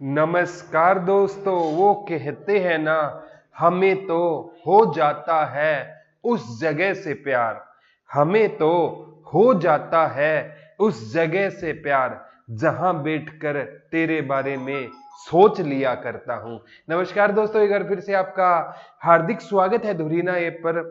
नमस्कार दोस्तों। वो कहते हैं ना, हमें तो हो जाता है उस जगह से प्यार। हमें तो हो जाता है उस जगह से प्यार जहां बैठकर तेरे बारे में सोच लिया करता हूं। नमस्कार दोस्तों, एक बार फिर से आपका हार्दिक स्वागत है धुरीना ऐप पर।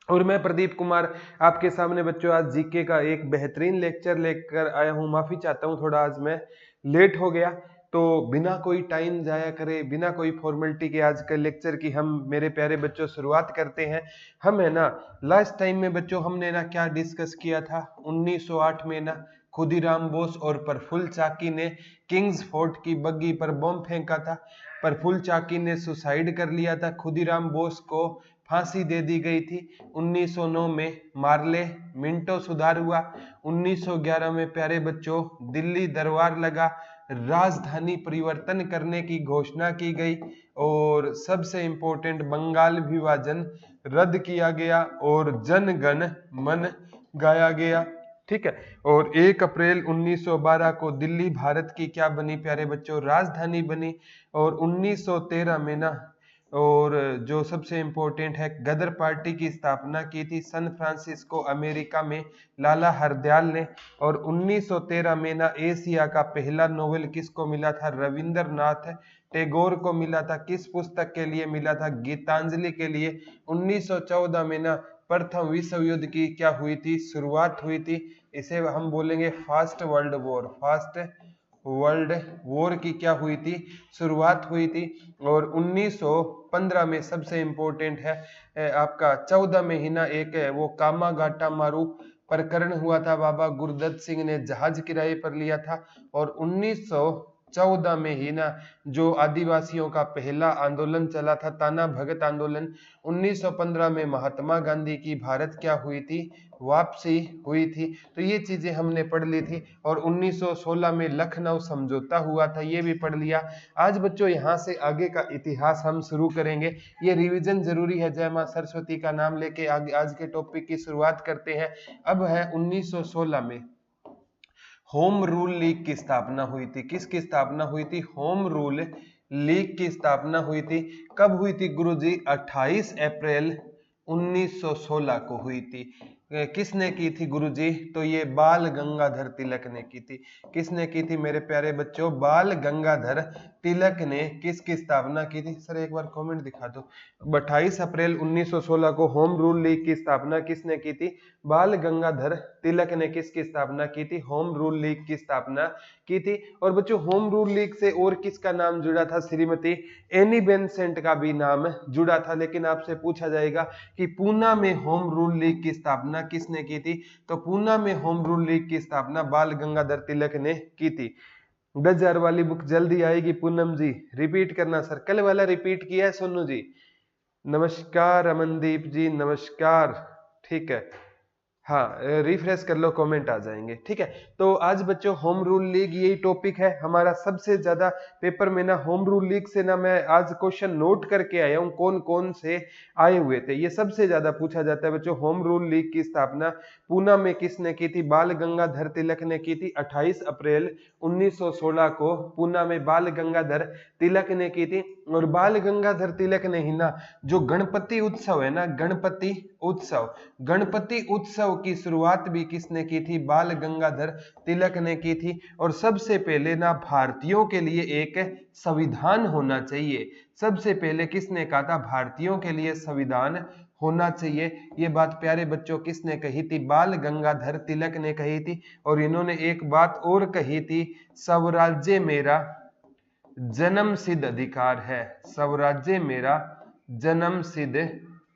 और मैं प्रदीप कुमार आपके सामने बच्चों आज जीके का एक बेहतरीन लेक्चर लेकर आया हूं। माफी चाहता हूं, थोड़ा आज मैं लेट हो गया। तो बिना कोई टाइम जाया करे, बिना कोई फॉर्मेलिटी के आज के लेक्चर की हम मेरे प्यारे बच्चों शुरुआत करते हैं। हम है ना, लास्ट टाइम में बच्चों हमने ना क्या डिस्कस किया था। 1908 में ना खुदीराम बोस और प्रफुल्ल चाकी ने किंग्स फोर्ट की बग्गी पर बम फेंका था। प्रफुल्ल चाकी ने सुसाइड कर लिया था। खुदीराम बोस को फांसी दे दी गई थी। 1909 में मार्ले मिंटो सुधार हुआ। 1911 में प्यारे बच्चों दिल्ली दरबार लगा, राजधानी परिवर्तन करने की घोषणा की गई और सबसे इंपॉर्टेंट बंगाल विभाजन रद्द किया गया और जन गण मन गाया गया। ठीक है। और 1 अप्रैल 1912 को दिल्ली भारत की क्या बनी प्यारे बच्चों, राजधानी बनी। और 1913 में ना, और जो सबसे इंपॉर्टेंट है, गदर पार्टी की स्थापना की थी सैन फ्रांसिस्को अमेरिका में लाला हरदयाल ने। और 1913 में ना एशिया का पहला नोबेल किसको मिला था, रविंद्रनाथ टैगोर को मिला था। किस पुस्तक के लिए मिला था, गीतांजलि के लिए। 1914 में ना प्रथम विश्व युद्ध की क्या हुई थी, शुरुआत हुई थी। इसे हम बोलेंगे first world war. First world war की क्या हुई थी, शुरुआत हुई थी। और 1915 में सबसे इंपॉर्टेंट है आपका 14 में ही ना एक वो कामागाटा मारू प्रकरण हुआ था। बाबा गुरदत्त सिंह ने जहाज किराए पर लिया था। और 1914 में ही ना जो आदिवासियों का पहला आंदोलन चला था, ताना भगत आंदोलन। 1915 में महात्मा गांधी की भारत क्या हुई थी, वापसी हुई थी। तो ये चीजें हमने पढ़ ली थी। और 1916 में लखनऊ समझौता हुआ था, ये भी पढ़ लिया। आज बच्चों यहाँ से आगे का इतिहास हम शुरू करेंगे। ये रिवीजन जरूरी है। जय मां सरस्वती का नाम लेके आगे आज के टॉपिक की शुरुआत करते हैं। अब है 1916 में होम रूल लीग की स्थापना हुई थी। किसकी स्थापना हुई थी, होम रूल लीग की स्थापना हुई थी। कब हुई थी गुरुजी, 28 अप्रैल 1916 को हुई थी। किसने की थी गुरुजी, तो ये बाल गंगाधर तिलक ने की थी। किसने की थी मेरे प्यारे बच्चों, बाल गंगाधर तिलक ने किसकी स्थापना की थी। सर एक बार कमेंट दिखा दो। 28 अप्रैल 1916 को होम रूल लीग की स्थापना किसने की थी, बाल गंगाधर तिलक ने किसकी स्थापना की थी, होम रूल लीग की स्थापना की थी। और बच्चों होम रूल लीग से और किसका नाम जुड़ा था, श्रीमती एनी बेसेंट का भी नाम जुड़ा था। लेकिन आपसे पूछा जाएगा कि पूना में होम रूल लीग की स्थापना किसने की थी, तो पूना में होम रूल लीग की स्थापना बाल गंगाधर तिलक ने की थी। 10,000 वाली बुक जल्दी आएगी पूनम जी, रिपीट करना। सर कल वाला रिपीट किया है सोनू जी। नमस्कार अमनदीप जी, नमस्कार। ठीक है, हाँ रिफ्रेश कर लो, कमेंट आ जाएंगे। ठीक है। तो आज बच्चों होम रूल लीग यही टॉपिक है हमारा। सबसे ज्यादा पेपर में ना होम रूल लीग से ना मैं आज क्वेश्चन नोट करके आया हूं, कौन कौन से आए हुए थे। ये सबसे ज्यादा पूछा जाता है बच्चों। होम रूल लीग की स्थापना पूना में किसने की थी, बाल गंगाधर तिलक ने की थी। 28 अप्रैल 1916 को पूना में बाल गंगाधर तिलक ने की थी। और बाल गंगाधर तिलक ने ही ना जो गणपति उत्सव है ना, गणपति उत्सव की शुरुआत भी किसने की थी, बाल गंगाधर तिलक ने की थी। और सबसे पहले ना भारतीयों के लिए एक संविधान होना चाहिए। सबसे पहले किसने कहा था, भारतीयों के लिए संविधान होना चाहिए। ये बात प्यारे बच्चों किसने कही थी, बाल गंगाधर तिलक ने कही थी। और इन्होंने एक बात और कही थी, स्वराज्य मेरा जन्म सिद्ध अधिकार है। स्वराज्य मेरा जन्म सिद्ध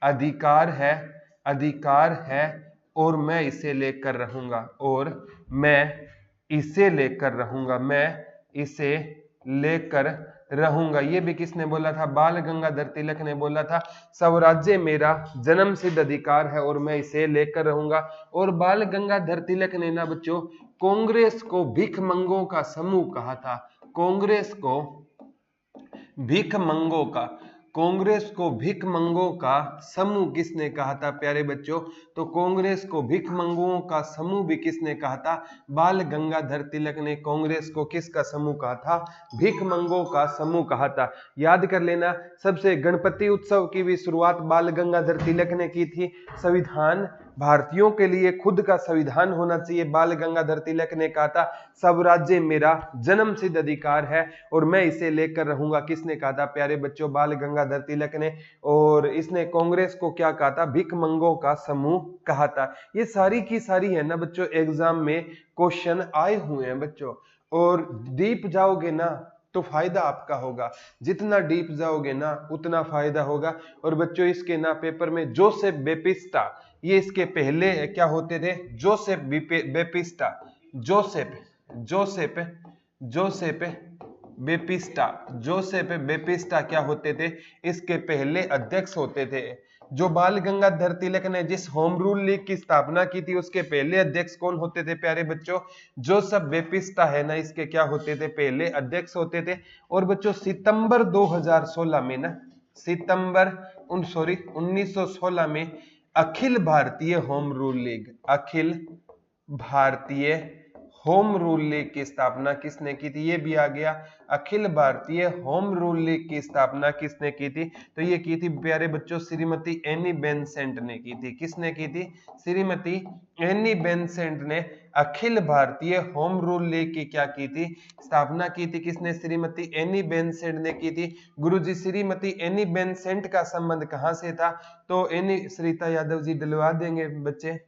अधिकार है और मैं इसे लेकर रहूंगा, और मैं इसे लेकर रहूंगा, मैं इसे लेकर रहूंगा। ये भी किसने बोला था, बाल गंगाधर तिलक ने बोला था। स्वराज्य मेरा जन्म सिद्ध अधिकार है और मैं इसे लेकर रहूंगा। और बाल गंगाधर तिलक ने ना बच्चों कांग्रेस को भिखमंगों का समूह कहा था। कांग्रेस को भिखमंगों का कांग्रेस को भिखमंगों का समूह किसने कहा था प्यारे बच्चों? तो कांग्रेस को भिखमंगों का समूह भी किसने कहा था? बाल गंगाधर तिलक ने कांग्रेस को किसका समूह कहा था? भिखमंगों का समूह कहा था। याद कर लेना, सबसे गणपति उत्सव की भी शुरुआत बाल गंगाधर तिलक ने की थी। संविधान, भारतीयों के लिए खुद का संविधान होना चाहिए, बाल गंगाधर तिलक ने कहा था। स्वराज्य मेरा जन्मसिद्ध अधिकार है और मैं इसे लेकर रहूंगा, किसने कहा था प्यारे बच्चों? बाल गंगाधर तिलक ने। और इसने कांग्रेस को क्या कहा था? भिखमंगों का समूह कहा था। ये सारी की सारी है ना बच्चों, एग्जाम में क्वेश्चन आए हुए हैं बच्चों। और डीप जाओगे ना तो फायदा आपका होगा, जितना डीप जाओगे ना उतना फायदा होगा। और बच्चों इसके ना पेपर में जोसेफ बेपिस्टा, ये इसके पहले क्या होते थे? जोसेफ बेपिस्टा, जोसेफ जोसेफ जोसेफ बेपिस्टा, जोसेफ बेपिस्टा क्या होते थे? इसके पहले अध्यक्ष होते थे। जो बाल गंगाधर तिलक ने जिस होम रूल लीग की स्थापना की थी उसके पहले अध्यक्ष कौन होते थे प्यारे बच्चों? जोसेफ बेपिस्टा है ना, इसके क्या होते थे? पहले अध्यक्ष होते थे। और बच्चों सितंबर 2016 में ना, सितंबर 1916 में Akhil Bharatiya home rule league, Akhil Bharatiya home rule league की स्थापना किसने की थी? ये भी आ गया, Akhil Bharatiya home rule league की स्थापना किसने की थी? तो ये की थी प्यारे बच्चों श्रीमती एनी बेसेंट ने की थी। किसने की थी? श्रीमती एनी बेसेंट ने Akhil Bharatiya home rule league की क्या की थी? स्थापना की थी। किसने? श्रीमती एनी बेसेंट ने की थी। गुरुजी श्रीमती एनी बेसेंट का संबंध कहां से था? तो एनी, सरिता यादव जी दिलवा देंगे बच्चे,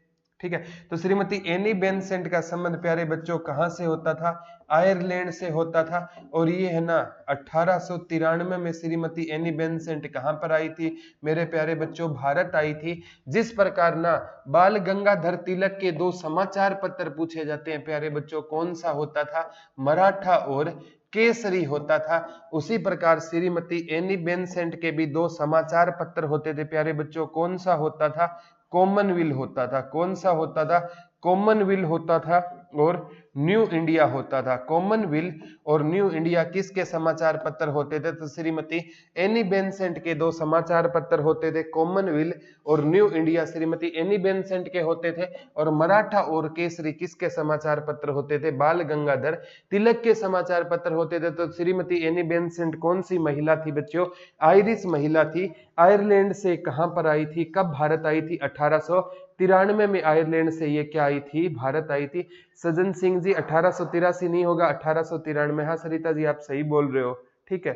ठीक है। तो श्रीमती एनी बेसेंट का संबंध प्यारे बच्चों कहां से होता था? आयरलैंड से होता था। और ये है ना 1893 में श्रीमती एनी बेसेंट कहां पर आई थी मेरे प्यारे बच्चों? भारत आई थी। जिस प्रकार ना बाल गंगाधर तिलक के दो समाचार पत्र पूछे जाते हैं प्यारे बच्चों, कौन सा होता था? मराठा और केसरी होता था। उसी प्रकार श्रीमती एनी बेसेंट के भी दो समाचार पत्र होते थे प्यारे बच्चों, कौन सा होता था? कॉमनवेल्थ होता था। कौन सा होता था? कॉमनवेल्थ होता था और न्यू इंडिया होता था। कॉमनवेल्थ और न्यू इंडिया किसके समाचार पत्र होते थे? तो श्रीमती एनी बेसेंट के दो समाचार पत्र होते थे, कॉमनवेल्थ और new India Shrimati Annie Besant के होते थे। और मराठा और केसरी किसके समाचार पत्र होते थे? बाल गंगाधर तिलक के समाचार पत्र होते थे। तो श्रीमती एनी बेसेंट कौन सी महिला थी बच्चों? आयरिश महिला थी। आयरलैंड से कहां पर आई थी? कब भारत आई थी? 1893 में आयरलैंड से ये क्या आई थी? भारत आई थी। सज्जन सिंह जी 1883 नहीं होगा, 1893। हाँ सरिता जी आप सही बोल रहे हो, ठीक है।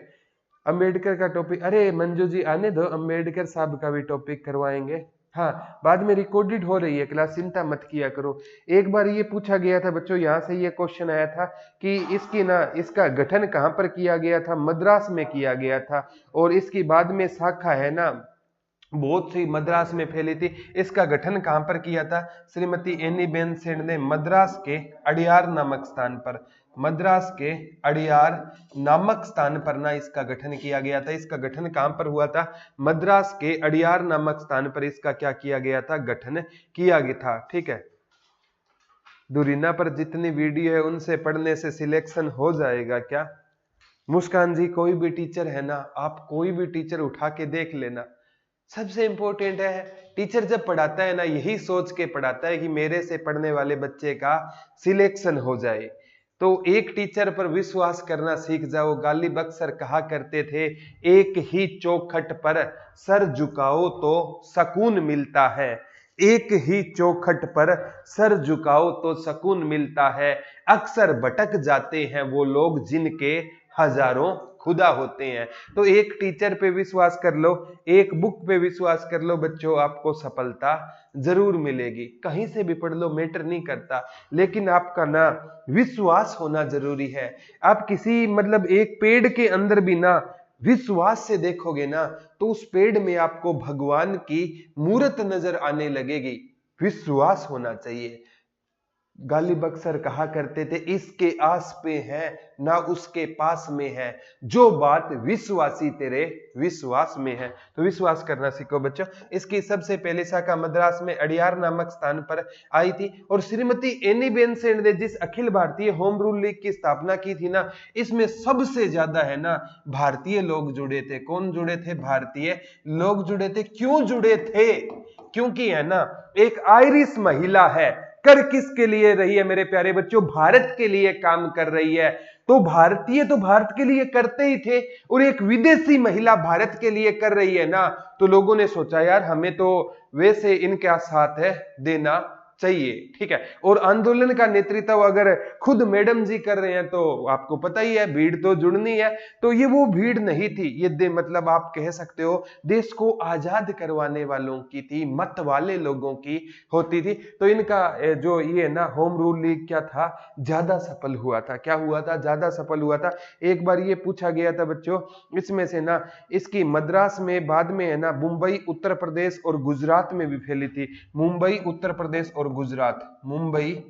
अंबेडकर का टॉपिक, अरे मंजू जी आने दो, अंबेडकर साहब का भी टॉपिक करवाएंगे। हाँ बाद में रिकॉर्डेड हो रही है क्लास, चिंता मत किया करो। एक बार ये पूछा गया था बच्चों, यहाँ से ये क्वेश्चन आया था कि इसकी ना इसका गठन कहाँ पर किया गया था? मद्रास में किया गया था। और इसकी बाद में शाखा है ना बहुत सी मद्रास में फैली थी। इसका गठन कहां पर किया था? श्रीमती एनी बेसेंट ने मद्रास के अड़ियार नामक स्थान पर, मद्रास के अड़ियार नामक स्थान पर ना इसका गठन किया गया था। इसका गठन कहां पर हुआ था? मद्रास के अड़ियार नामक स्थान पर इसका क्या किया गया था? गठन किया गया था, ठीक है। दुरीना पर जितनी वीडियो है उनसे पढ़ने से सिलेक्शन हो जाएगा क्या? मुस्कान जी कोई भी टीचर है ना, आप कोई भी टीचर उठा के देख लेना। सबसे इंपॉर्टेंट है टीचर जब पढ़ाता है ना यही सोच के पढ़ाता है कि मेरे से पढ़ने वाले बच्चे का सिलेक्शन हो जाए। तो एक टीचर पर विश्वास करना सीख जाओ। गालिब अक्सर कहा करते थे, एक ही चौखट पर सर झुकाओ तो सुकून मिलता है। एक ही चौखट पर सर झुकाओ तो सुकून मिलता है। अक्सर भटक जाते हैं वो लोग जिनके हजारों खुदा होते हैं। तो एक टीचर पे विश्वास कर लो, एक बुक पे विश्वास कर लो बच्चों, आपको सफलता जरूर मिलेगी। कहीं से भी पढ़ लो, मैटर नहीं करता, लेकिन आपका ना विश्वास होना जरूरी है। आप किसी मतलब एक पेड़ के अंदर भी ना विश्वास से देखोगे ना तो उस पेड़ में आपको भगवान की मूर्त नजर आने लगेगी। विश्वास होना चाहिए। गालिब अक्सर कहा करते थे, इसके आस पे है ना उसके पास में है, जो बात विश्वासी तेरे विश्वास में है। तो विश्वास करना सीखो बच्चों। इसकी सबसे पहली शाखा मद्रास में अड़ियार नामक स्थान पर आई थी। और श्रीमती एनी बेसेंट ने जिस Akhil Bharatiya home rule league की स्थापना की थी ना, इसमें सबसे ज्यादा है ना भारतीय लोग जुड़े थे। कौन जुड़े थे? भारतीय लोग जुड़े थे। क्यों जुड़े थे? क्योंकि है ना एक आयरिश महिला है, कर किसके लिए रही है मेरे प्यारे बच्चों? भारत के लिए काम कर रही है। तो भारतीय तो भारत के लिए करते ही थे, और एक विदेशी महिला भारत के लिए कर रही है ना, तो लोगों ने सोचा यार हमें तो वैसे इनका साथ है देना चाहिए, ठीक है। और आंदोलन का नेतृत्व अगर खुद मैडम जी कर रहे हैं तो आपको पता ही है भीड़ तो जुड़नी है। तो ये वो भीड़ नहीं थी, ये मतलब आप कह सकते हो देश को आजाद करवाने वालों की थी, मत वाले लोगों की होती थी। तो इनका जो ये ना होम रूल लीग क्या था, ज्यादा सफल हुआ था। क्या हुआ था? ज्यादा सफल हुआ था। एक बार ये पूछा गया था बच्चों, इसमें से ना इसकी मद्रास में, बाद में है ना मुंबई, उत्तर प्रदेश और गुजरात में भी फैली थी। मुंबई, उत्तर प्रदेश और गुजरात, मुंबई,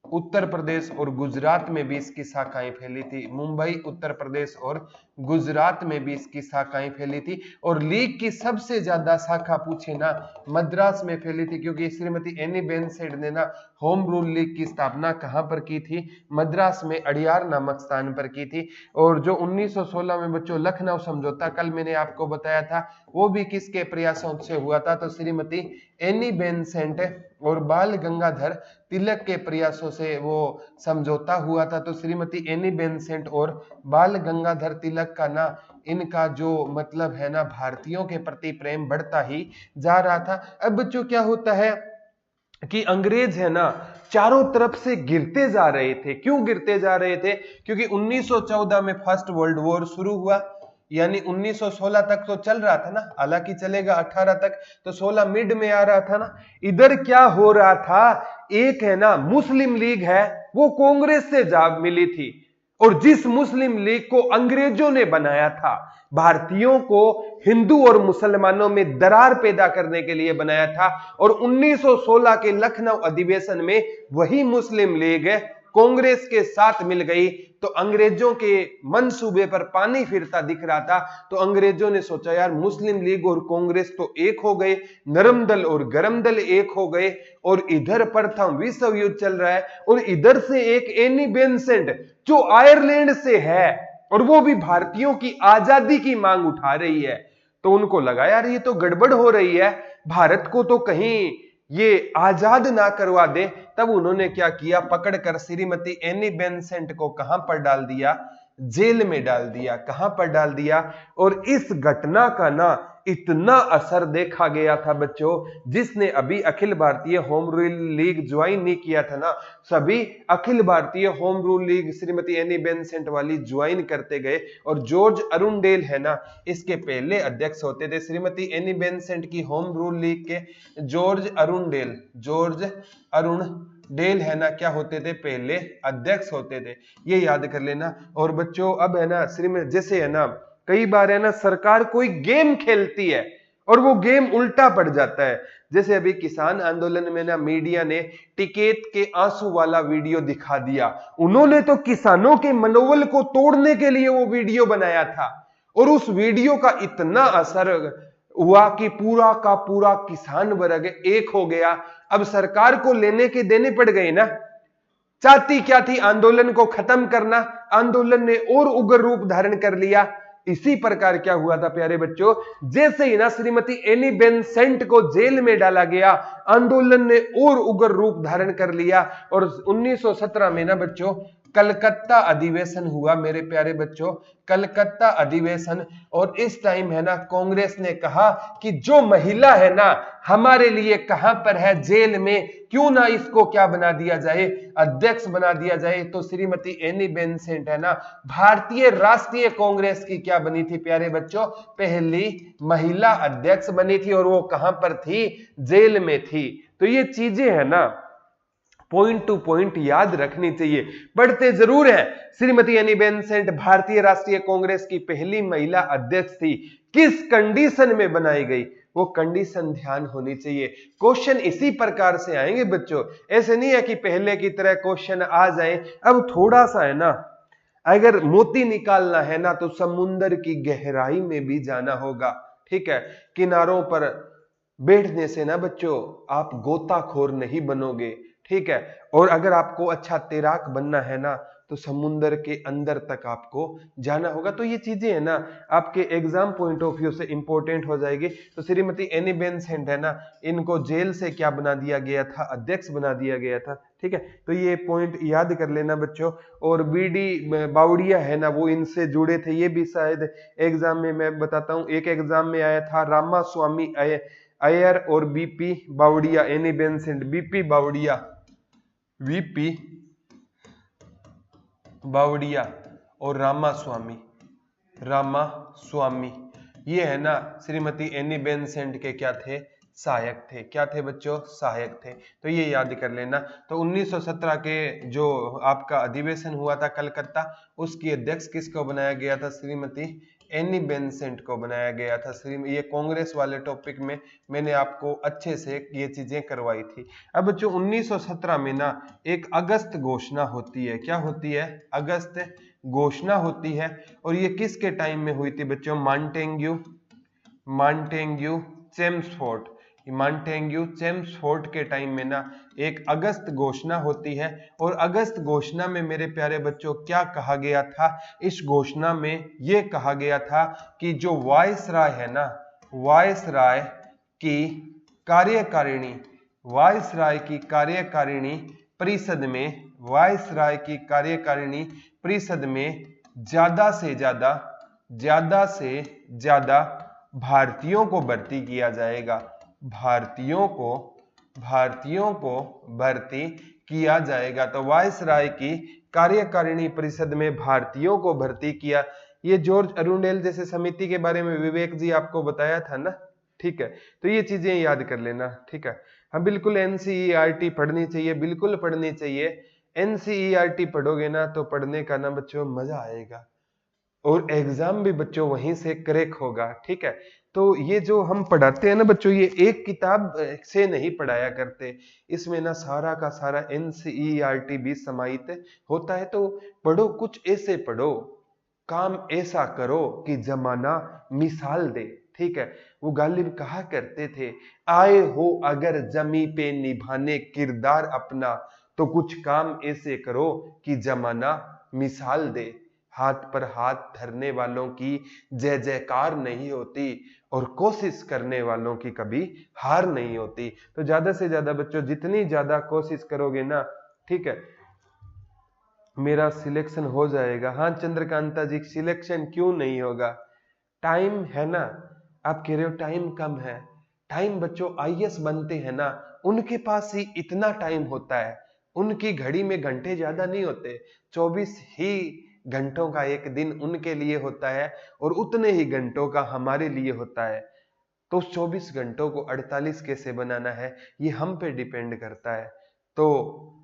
उत्तर प्रदेश और गुजरात में भी इसकी शाखाएं फैली थी। मुंबई, उत्तर प्रदेश और गुजरात में भी इसकी शाखाएं फैली थी। और लीग की सबसे ज्यादा शाखा पूछे ना मद्रास में फैली थी, क्योंकि श्रीमती एनी बेसेंट ने ना होम रूल लीग की स्थापना कहां पर की थी? मद्रास में अड़ियार नामक स्थान पर की थी। और जो 1916 में बच्चों लखनऊ समझौता कल मैंने आपको बताया था, वो भी किसके प्रयासों से हुआ था? तो श्रीमती एनी बेसेंट और बाल गंगाधर तिलक के प्रयासों से वो समझौता हुआ था। तो श्रीमती एनी बेसेंट और बाल गंगाधर तिलक का ना इनका जो मतलब है ना भारतीयों के प्रति प्रेम बढ़ता ही जा रहा था। अब बच्चों क्या होता है कि अंग्रेज है ना चारों तरफ से गिरते जा रहे थे। क्यों गिरते जा रहे थे? क्योंकि 1914 में फर्स्ट वर्ल्ड वॉर शुरू हुआ, यानी 1916 तक तो चल रहा था ना, हालांकि चलेगा 18 तक, तो 16 मिड में आ रहा था ना। इधर क्या हो रहा था, एक है ना मुस्लिम लीग है, वो कांग्रेस से जा मिली थी, और जिस मुस्लिम लीग को अंग्रेजों ने बनाया था, भारतीयों को हिंदू और मुसलमानों में दरार पैदा करने के लिए बनाया था। और 1916 के लखनऊ अधिवेशन में वही मुस्लिम लीग कांग्रेस के साथ मिल गई। तो अंग्रेजों के मंसूबे पर पानी फिरता दिख रहा था। तो अंग्रेजों ने सोचा यार मुस्लिम लीग और कांग्रेस तो एक हो गए, नरम दल और गरम दल एक हो गए, और इधर प्रथम विश्व युद्ध चल रहा है, और इधर से एक एनी बेसेंट जो आयरलैंड से है, और वो भी भारतीयों की आजादी की मांग उठा रही है। तो उनको लगा यार ये तो गड़बड़ हो रही है, भारत को तो कहीं ये आजाद ना करवा दे। तब उन्होंने क्या किया, पकड़कर श्रीमती एनी बेसेंट को कहां पर डाल दिया? जेल में डाल दिया। कहां पर डाल दिया? और इस घटना का ना इतना असर देखा गया था बच्चों, जिसने अभी Akhil Bharatiya home rule league join नहीं किया था ना, सभी Akhil Bharatiya home rule league Shrimati Annie Besant वाली ज्वाइन करते गए। और जॉर्ज अरुणडेल है ना इसके पहले अध्यक्ष होते थे। श्रीमती एनी बेसेंट की होम रूल लीग के जॉर्ज अरुणडेल है ना क्या होते थे? पहले अध्यक्ष होते थे, ये याद कर लेना। और बच्चों अब है ना श्रीमती जैसे है ना कई बार है ना सरकार कोई गेम खेलती है और वो गेम उल्टा पड़ जाता है। जैसे अभी किसान आंदोलन में ना मीडिया ने टिकैत के आंसू वाला वीडियो दिखा दिया। उन्होंने तो किसानों के मनोबल को तोड़ने के लिए वो वीडियो बनाया था, और उस वीडियो का इतना असर हुआ कि पूरा का पूरा किसान वर्ग एक हो गया। अब सरकार को लेने के देने पड़ गए ना। चाहती क्या थी? आंदोलन को खत्म करना। आंदोलन ने और उग्र रूप धारण कर लिया। इसी प्रकार क्या हुआ था प्यारे बच्चों, जैसे ही ना श्रीमती एनी बेसेंट को जेल में डाला गया, आंदोलन ने और उग्र रूप धारण कर लिया। और 1917 में ना बच्चों कलकत्ता अधिवेशन हुआ मेरे प्यारे बच्चों, कलकत्ता अधिवेशन। और इस टाइम है ना कांग्रेस ने कहा कि जो महिला है ना हमारे लिए कहां पर है? जेल में, क्यों ना इसको क्या बना दिया जाए? अध्यक्ष बना दिया जाए। तो श्रीमती एनी बेसेंट है ना भारतीय राष्ट्रीय कांग्रेस की क्या बनी थी प्यारे बच्चों? पहली महिला अध्यक्ष बनी थी, और वो कहां पर थी? जेल में थी। तो ये चीजें है ना पॉइंट टू पॉइंट याद रखनी चाहिए, पढ़ते जरूर है। श्रीमती एनी बेसेंट भारतीय राष्ट्रीय कांग्रेस की पहली महिला अध्यक्ष थी। किस कंडीशन में बनाई गई? वो कंडीशन ध्यान होनी चाहिए। क्वेश्चन इसी प्रकार से आएंगे बच्चों, ऐसे नहीं है कि पहले की तरह क्वेश्चन आ जाए। अब थोड़ा सा है ना, अगर मोती निकालना है ना तो समुंदर की गहराई में भी जाना होगा, ठीक है। किनारों पर बैठने से ना बच्चों आप गोताखोर नहीं बनोगे, ठीक है। और अगर आपको अच्छा तैराक बनना है ना तो समुंदर के अंदर तक आपको जाना होगा। तो ये चीजें है ना आपके एग्जाम पॉइंट ऑफ व्यू से इंपॉर्टेंट हो जाएगी। तो श्रीमती एनी बेसेंट है ना, इनको जेल से क्या बना दिया गया था, अध्यक्ष बना दिया गया था, ठीक है। तो ये पॉइंट याद कर लेना बच्चों। और बीडी बावड़िया है ना, वो इनसे जुड़े थे, ये भी शायद एग्जाम में मैं बताता हूँ, एक एग्जाम में आया था रामा स्वामी अय्यर और BP Wadia, Annie Besant, BP Wadia, VP Wadia और रामा स्वामी, ये है ना श्रीमती एनी बेसेंट के क्या थे, सहायक थे। क्या थे बच्चों, सहायक थे। तो ये याद कर लेना। तो 1917 के जो आपका अधिवेशन हुआ था कलकत्ता, उसकी अध्यक्ष किसको बनाया गया था, श्रीमती एनी बेसेंट को बनाया गया था। ये कांग्रेस वाले टॉपिक में मैंने आपको अच्छे से ये चीजें करवाई थी। अब बच्चों 1917 में ना एक अगस्त घोषणा होती है। क्या होती है, अगस्त घोषणा होती है। और ये किसके टाइम में हुई थी बच्चों, मांटेग्यू चेम्सफोर्ड के टाइम में ना एक अगस्त घोषणा होती है। और अगस्त घोषणा में मेरे प्यारे बच्चों क्या कहा गया था, इस घोषणा में यह कहा गया था कि जो वायसराय है ना, वायसराय की कार्यकारिणी परिषद में ज्यादा से ज्यादा भारतीयों को भर्ती किया जाएगा। भारतीयों को भर्ती किया जाएगा। तो वायसराय की कार्यकारिणी परिषद में भारतीयों को भर्ती किया। ये जॉर्ज अरुंडेल जैसे समिति के बारे में विवेक जी आपको बताया था ना, ठीक है। तो ये चीजें याद कर लेना, ठीक है। हाँ बिल्कुल एनसीईआरटी पढ़नी चाहिए, बिल्कुल पढ़नी चाहिए। एनसीईआरटी पढ़ोगे ना तो पढ़ने का ना बच्चों मजा आएगा, और एग्जाम भी बच्चों वहीं से क्रैक होगा, ठीक है। तो ये जो हम पढ़ाते हैं ना बच्चों, ये एक किताब से नहीं पढ़ाया करते, इसमें ना सारा का सारा एनसीईआरटी भी समाहित होता है। तो पढ़ो, कुछ ऐसे पढ़ो, काम ऐसा करो कि जमाना मिसाल दे, ठीक है। वो गालिब कहा करते थे, आए हो अगर जमी पे निभाने किरदार अपना, तो कुछ काम ऐसे करो कि जमाना मिसाल दे। हाथ पर हाथ धरने वालों की जय जयकार नहीं होती, और कोशिश करने वालों की कभी हार नहीं होती। तो ज्यादा से ज्यादा बच्चों जितनी ज्यादा कोशिश करोगे ना, ठीक है, मेरा सिलेक्शन हो जाएगा। हाँ चंद्रकांता जी, सिलेक्शन क्यों नहीं होगा, टाइम है ना। आप कह रहे हो टाइम कम है, टाइम बच्चों आईएएस बनते हैं ना, उनके पास ही इतना टाइम होता है, उनकी घड़ी में घंटे ज्यादा नहीं होते, 24 ही घंटों का एक दिन उनके लिए होता है, और उतने ही घंटों का हमारे लिए होता है। तो उस 24 घंटों को 48 कैसे बनाना है, ये हम पे डिपेंड करता है। तो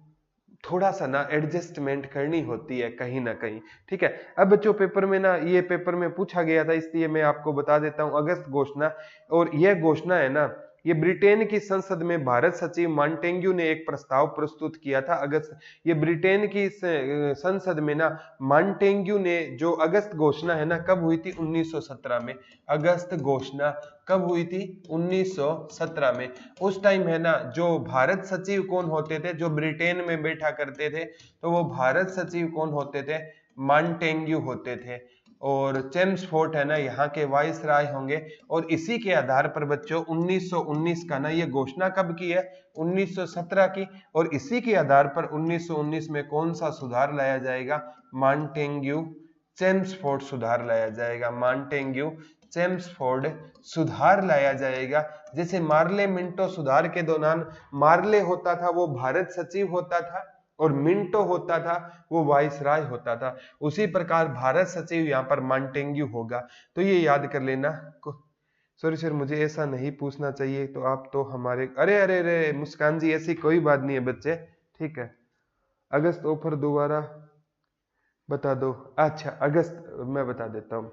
थोड़ा सा ना एडजस्टमेंट करनी होती है कहीं ना कहीं, ठीक है। अब बच्चों पेपर में ना, ये पेपर में पूछा गया था, इसलिए मैं आपको बता देता हूं अगस्त घोषणा। और यह घोषणा है ना, ये ब्रिटेन की संसद में भारत सचिव मांटेग्यू ने एक प्रस्ताव प्रस्तुत किया था अगस्त। ये ब्रिटेन की संसद में ना मांटेग्यू ने जो अगस्त घोषणा है ना, कब हुई थी, 1917 में। अगस्त घोषणा कब हुई थी, 1917 में। उस टाइम है ना जो भारत सचिव कौन होते थे, जो ब्रिटेन में बैठा करते थे, तो वो भारत सचिव कौन होते थे, मांटेग्यू होते थे। और चेम्सफोर्ड है ना यहाँ के वाइसराय होंगे। और इसी के आधार पर बच्चों 1919 का ना ये घोषणा कब की है, 1917 की। और इसी के आधार पर 1919 में कौन सा सुधार लाया जाएगा, मांटेग्यू चेम्सफोर्ड सुधार लाया जाएगा। मांटेग्यू चेम्सफोर्ड सुधार लाया जाएगा। जैसे मार्ले मिंटो सुधार के दौरान मार्ले होता था वो भारत सचिव होता था, और मिंटो होता था वो वाइसराय होता था, उसी प्रकार भारत सचिव यहाँ पर मांटेग्यू होगा। तो ये याद कर लेना। सॉरी सर, मुझे ऐसा नहीं पूछना चाहिए, तो आप तो हमारे, अरे अरे अरे मुस्कान जी, ऐसी कोई बात नहीं है बच्चे, ठीक है। अगस्त ऑफर दोबारा बता दो। अच्छा अगस्त मैं बता देता हूँ,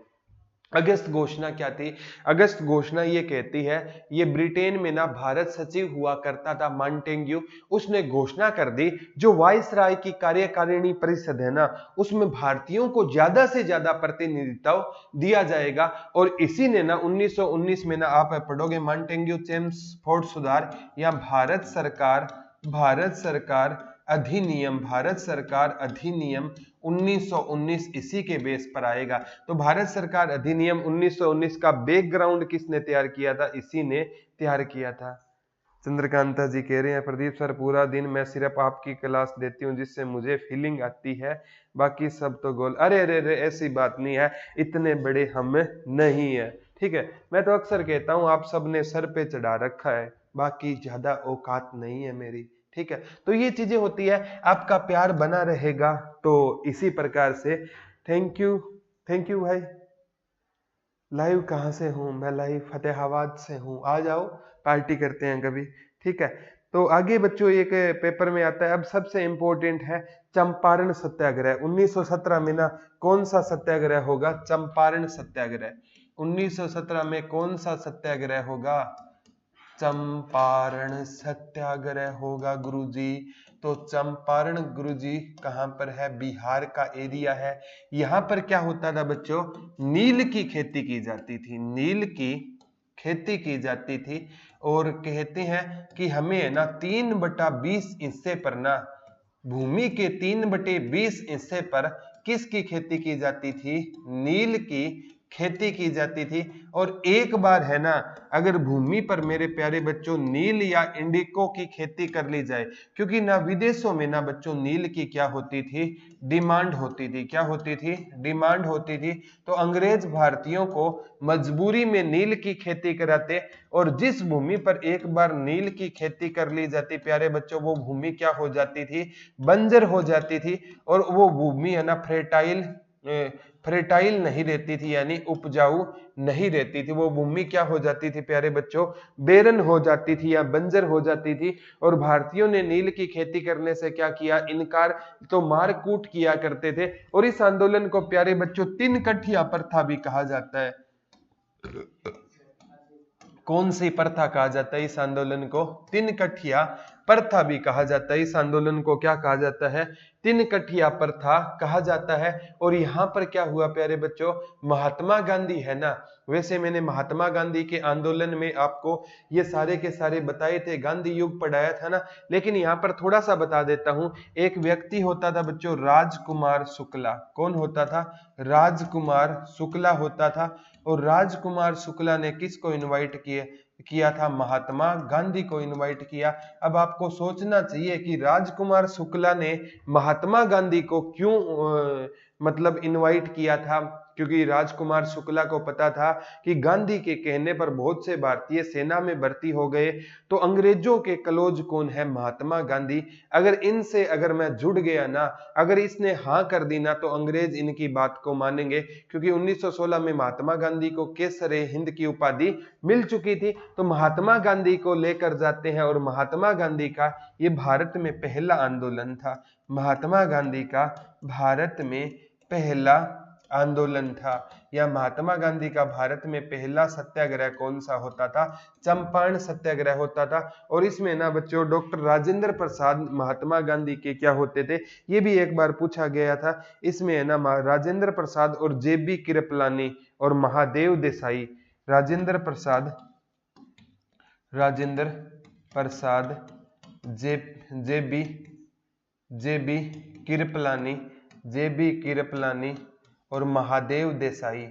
अगस्त घोषणा क्या थी? अगस्त घोषणा ये कहती है, ये ब्रिटेन में ना भारत सचिव हुआ करता था मॉन्टेग्यू, उसने घोषणा कर दी जो वाइसराय की कार्यकारिणी परिषद है ना, उसमें भारतीयों को ज्यादा से ज्यादा प्रतिनिधित्व दिया जाएगा। और इसी ने ना 1919 में ना आप पढ़ोगे मॉन्टेग्यू चेम्सफोर्ड सुधार या भारत सरकार अधिनियम 1919 इसी के बेस पर आएगा। तो भारत सरकार अधिनियम 1919 का बैकग्राउंड किसने तैयार किया था? इसी ने तैयार किया था। चंद्रकांता जी कह रहे हैं प्रदीप सर पूरा दिन मैं सिर्फ आपकी क्लास देती हूँ जिससे मुझे फीलिंग आती है, बाकी सब तो गोल। अरे अरे अरे ऐसी बात नहीं है, इतने बड़े हम नहीं है, ठीक है। मैं तो अक्सर कहता हूँ आप सबने सर पे चढ़ा रखा है, बाकी ज्यादा औकात नहीं है मेरी, ठीक है। तो ये चीजें होती है, आपका प्यार बना रहेगा तो इसी प्रकार से। थैंक यू भाई। लाइव कहाँ से हूँ मैं? लाइव फतेहाबाद से हूँ, आ जाओ पार्टी करते हैं कभी, ठीक है। तो आगे बच्चों एक पेपर में आता है, अब सबसे इंपॉर्टेंट है चंपारण सत्याग्रह। 1917 में ना कौन सा सत्याग्रह होगा? चंपारण सत्याग्रह। 1917 में कौन सा सत्याग्रह होगा? चंपारण सत्याग्रह होगा गुरुजी। तो चंपारण गुरुजी कहां पर है? बिहार का एरिया है। यहां पर क्या होता था बच्चों? नील की खेती की जाती थी, नील की खेती की जाती थी। और कहते हैं कि हमें ना 3/20 हिस्से पर ना, भूमि के 3/20 हिस्से पर किसकी खेती की जाती थी? नील की खेती की जाती थी। और एक बार है ना, अगर भूमि पर मेरे प्यारे बच्चों नील या इंडिको की खेती कर ली जाए, क्योंकि ना विदेशों में ना बच्चों नील की क्या होती थी? डिमांड होती थी। क्या होती थी? डिमांड होती थी। तो अंग्रेज भारतीयों को मजबूरी में नील की खेती कराते, और जिस भूमि पर एक बार नील की खेती कर ली जाती प्यारे बच्चों, वो भूमि क्या हो जाती थी? बंजर हो जाती थी। और वो भूमि है ना फर्टाइल नहीं रहती थी, यानी उपजाऊ नहीं रहती थी। वो भूमि क्या हो जाती थी प्यारे बच्चों? बेरन हो जाती थी या बंजर हो जाती थी। और भारतीयों ने नील की खेती करने से क्या किया? इनकार, तो मार कूट किया करते थे। और इस आंदोलन को प्यारे बच्चों 3 कठिया प्रथा भी कहा जाता है। कौन सी प्रथा कहा जाता है इस आंदोलन को? 3 कठिया प्रथा भी कहा जाता है। इस आंदोलन को क्या कहा जाता है? 3 कठिया प्रथा कहा जाता है। और यहाँ पर क्या हुआ प्यारे बच्चों? महात्मा गांधी है ना, वैसे मैंने महात्मा गांधी के आंदोलन में आपको ये सारे के सारे बताए थे, गांधी युग पढ़ाया था ना, लेकिन यहाँ पर थोड़ा सा बता देता हूँ। एक व्यक्ति होता था बच्चों राजकुमार शुक्ला। कौन होता था? राजकुमार शुक्ला होता था। और राजकुमार शुक्ला ने किसको इनवाइट किया था? महात्मा गांधी को इनवाइट किया। अब आपको सोचना चाहिए कि राजकुमार शुक्ला ने महात्मा गांधी को क्यों मतलब इनवाइट किया था, क्योंकि राजकुमार शुक्ला को पता था कि गांधी के कहने पर बहुत से भारतीय सेना में भर्ती हो गए, तो अंग्रेजों के क्लोज कौन है? महात्मा गांधी। अगर मैं जुड़ गया ना, अगर इसने हाँ कर दी ना, तो अंग्रेज इनकी बात को मानेंगे, क्योंकि 1916 में महात्मा गांधी को केसरे हिंद की उपाधि मिल चुकी थी। तो महात्मा गांधी को लेकर जाते हैं, और महात्मा गांधी का ये भारत में पहला आंदोलन था। महात्मा गांधी का भारत में पहला आंदोलन था, या महात्मा गांधी का भारत में पहला सत्याग्रह कौन सा होता था? चंपारण सत्याग्रह होता था। और इसमें ना बच्चों डॉक्टर राजेंद्र प्रसाद महात्मा गांधी के क्या होते थे? ये भी एक बार पूछा गया था। इसमें है ना राजेंद्र प्रसाद और जेबी कृपलानी और महादेव देसाई। राजेंद्र प्रसाद जेबी कृपलानी और महादेव देसाई।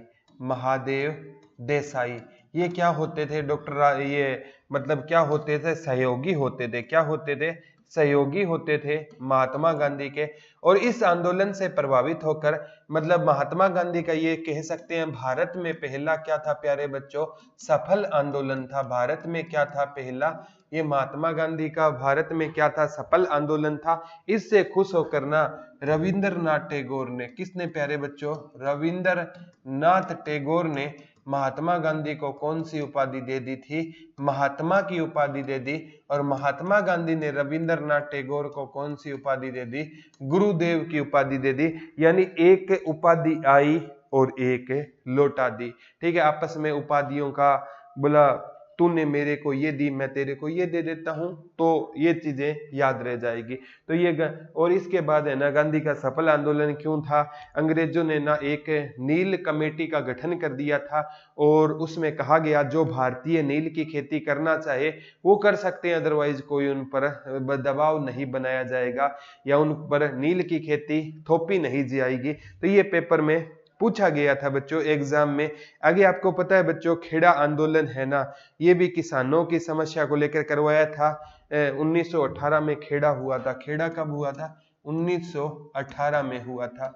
ये क्या होते थे डॉक्टर? ये मतलब क्या होते थे? सहयोगी होते थे। क्या होते थे? सहयोगी होते थे महात्मा गांधी के। और इस आंदोलन से प्रभावित होकर, मतलब महात्मा गांधी का ये कह सकते हैं भारत में पहला क्या था प्यारे बच्चों? सफल आंदोलन था। भारत में क्या था? पहला, ये महात्मा गांधी का भारत में क्या था? सफल आंदोलन था। इससे खुश होकर ना रविंद्रनाथ टैगोर ने, किसने प्यारे बच्चों? रविंद्रनाथ टैगोर ने महात्मा गांधी को कौन सी उपाधि दे दी थी? महात्मा की उपाधि दे दी। और महात्मा गांधी ने रविंद्रनाथ टैगोर को कौन सी उपाधि दे दी? गुरुदेव की उपाधि दे दी। यानी एक उपाधि आई और एक लौटा दी। ठीक है, आपस में उपाधियों का बोला, तूने मेरे को ये दी, मैं तेरे को ये दे देता हूं, तो ये चीजें याद रह जाएगी। तो ये और इसके बाद है ना, गांधी का सफल आंदोलन क्यों था? अंग्रेजों ने ना एक नील कमेटी का गठन कर दिया था और उसमें कहा गया जो भारतीय नील की खेती करना चाहे वो कर सकते हैं, अदरवाइज कोई उन पर दबाव नहीं बनाया जाएगा या उन पर नील की खेती थोपी नहीं जाएगी। तो ये पेपर में पूछा गया था बच्चों एग्जाम में। आगे आपको पता है बच्चों, खेड़ा आंदोलन है ना, ये भी किसानों की समस्या को लेकर करवाया था। 1918 में खेड़ा हुआ था। खेड़ा कब हुआ था? 1918 में हुआ था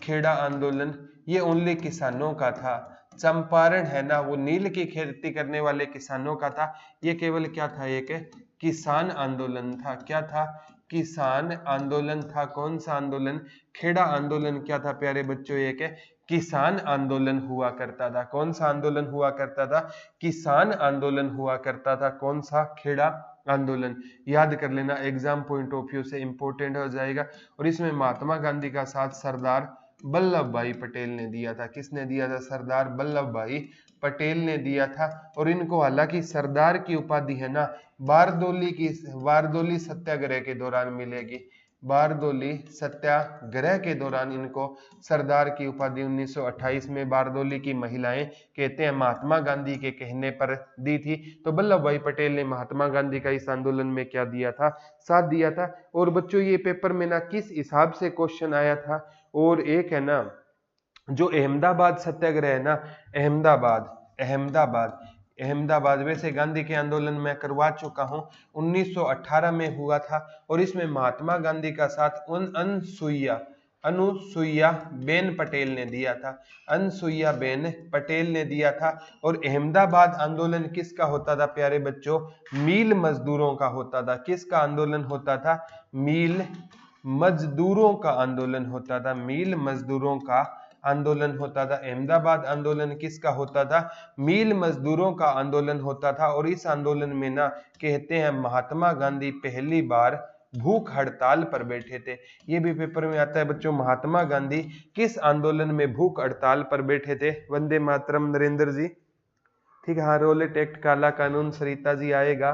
खेड़ा आंदोलन। ये ओनली किसानों का था। चंपारण है ना, वो नील की खेती करने वाले किसानों का था। ये केवल क्या था? एक किसान आंदोलन था। क्या था? किसान आंदोलन था। कौन सा आंदोलन? खेड़ा आंदोलन क्या था प्यारे बच्चों? एक किसान आंदोलन हुआ करता था। कौन सा आंदोलन हुआ करता था? किसान आंदोलन हुआ करता था। कौन सा? खेड़ा आंदोलन। याद कर लेना, एग्जाम पॉइंट ऑफ व्यू से इंपॉर्टेंट हो जाएगा। और इसमें महात्मा गांधी का साथ सरदार वल्लभ भाई पटेल ने दिया था। किसने दिया था? सरदार वल्लभ भाई पटेल ने दिया था। और इनको हालांकि सरदार की उपाधि है ना बारदोली सत्याग्रह के दौरान मिलेगी। बारदोली सत्याग्रह के दौरान इनको सरदार की उपाधि 1928 में बारदोली की महिलाएं कहते हैं महात्मा गांधी के कहने पर दी थी। तो वल्लभ भाई पटेल ने महात्मा गांधी का इस आंदोलन में क्या दिया था? साथ दिया था। और बच्चों ये पेपर में ना किस हिसाब से क्वेश्चन आया था? और एक है ना, जो अहमदाबाद सत्याग्रह है ना, अहमदाबाद वैसे गांधी के आंदोलन में करवा चुका हूं, 1918 में हुआ था। और इसमें महात्मा गांधी का साथ अनुसुईया बेन पटेल ने दिया था। अनुसुईया बेन पटेल ने दिया था। और अहमदाबाद आंदोलन किसका होता था प्यारे बच्चों? मील मजदूरों का होता था। किसका आंदोलन होता था? मील मजदूरों का आंदोलन होता था। मील मजदूरों का आंदोलन होता था। अहमदाबाद आंदोलन किसका होता था? मील मजदूरों का आंदोलन होता था। और इस आंदोलन में ना कहते हैं महात्मा गांधी पहली बार भूख हड़ताल पर बैठे थे। ये भी पेपर में आता है बच्चों, महात्मा गांधी किस आंदोलन में भूख हड़ताल पर बैठे थे? वंदे मातरम नरेंद्र जी। ठीक है, हाँ, रोलेट एक्ट, काला कानून, सरिता जी आएगा।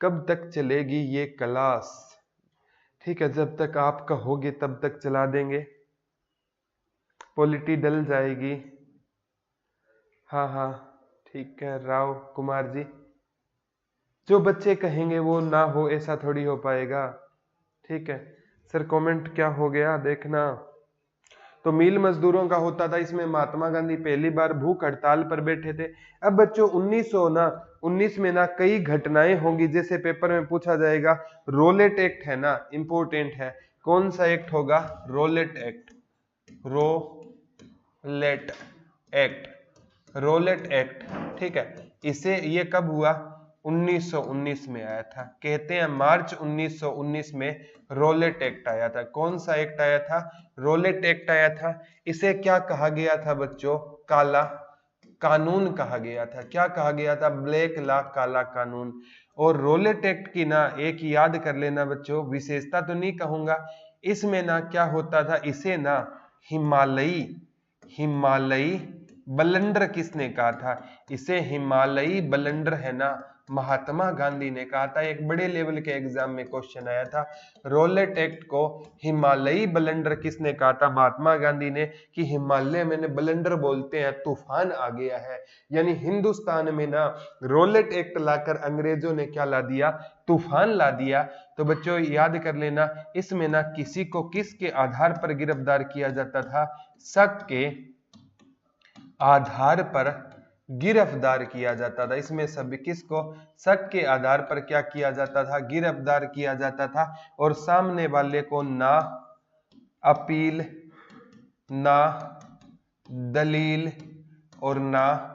कब तक चलेगी ये क्लास? ठीक है, जब तक आप कहोगे तब तक चला देंगे। पॉलिटी डल जाएगी। हाँ हाँ, ठीक है राव कुमार जी। जो बच्चे कहेंगे वो ना हो, ऐसा थोड़ी हो पाएगा। ठीक है सर, कमेंट क्या हो गया देखना। तो मील मजदूरों का होता था। इसमें महात्मा गांधी पहली बार भूख हड़ताल पर बैठे थे। अब बच्चों 1919 में ना कई घटनाएं होंगी, जैसे पेपर में पूछा जाएगा। रोलेट एक्ट है ना, इंपोर्टेंट है। कौन सा एक्ट होगा? Rowlatt Act. Rowlatt Act. ठीक है, इसे ये कब हुआ? 1919 में आया था। कहते हैं मार्च 1919 में रोलेट एक्ट आया था। कौन सा एक्ट आया था? रोलेट एक्ट आया था। इसे क्या कहा गया था बच्चों? काला कानून कहा गया था। क्या कहा गया था? ब्लैक लॉ, काला कानून। और रोलेट एक्ट की ना एक याद कर लेना बच्चों, विशेषता तो नहीं कहूंगा, इसमें ना क्या होता था, इसे ना हिमालयी बलंडर किसने कहा था? इसे हिमालयी बलंडर है ना, महात्मा गांधी ने कहा था। एक बड़े लेवल के एग्जाम में क्वेश्चन आया था, रोलेट एक्ट को हिमालयी बलंडर किसने कहा था? महात्मा गांधी ने। कि हिमालय में बलंडर बोलते हैं, तूफान आ गया है। यानी हिंदुस्तान में ना रोलेट एक्ट लाकर अंग्रेजों ने क्या ला दिया? तूफान ला दिया। तो बच्चों याद कर लेना, इसमें ना किसी को किसके आधार पर गिरफ्तार किया जाता था? शक के आधार पर गिरफ्तार किया जाता था। इसमें सभी किसको? शक के आधार पर क्या किया जाता था? गिरफ्तार किया जाता था। और सामने वाले को ना अपील, ना दलील और ना